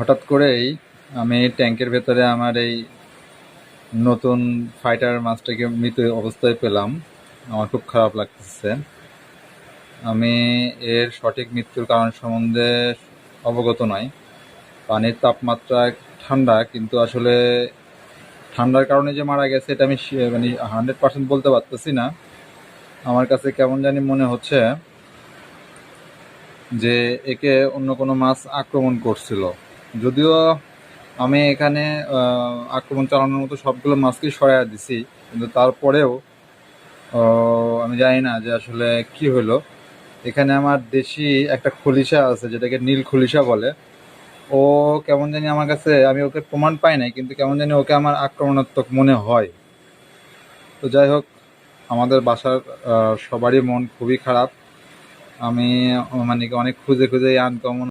হঠাৎ করেই আমি ট্যাঙ্কের ভেতরে আমার এই নতুন ফাইটার মাছটাকে মৃত অবস্থায় পেলাম। আমার খুব খারাপ লাগতেছে। আমি এর সঠিক মৃত্যুর কারণ সম্বন্ধে অবগত নই। পানির তাপমাত্রা ঠান্ডা, কিন্তু আসলে ঠান্ডার কারণে যে মারা গেছে এটা আমি মানে 100% বলতে পারতেছি না। আমার কাছে কেমন জানি মনে হচ্ছে যে একে অন্য কোনো মাছ আক্রমণ করছিল। যদিও আমি এখানে আক্রমণ চালানোর মতো সবগুলো মাছকেই সরাইয়া দিছি, কিন্তু তারপরেও আমি জানি না যে আসলে কি হলো। এখানে আমার দেশি একটা খলিশা আছে, যেটাকে নীল খলিশা বলে। ও কেমন জানি আমার কাছে, আমি ওকে প্রমাণ পাই নাই, কিন্তু কেমন জানি ওকে আমার আক্রমণাত্মক মনে হয়। তো যাই হোক, আমাদের বাসার সবারই মন খুবই খারাপ। আমি মানে অনেক খুঁজে খুঁজে আনকমন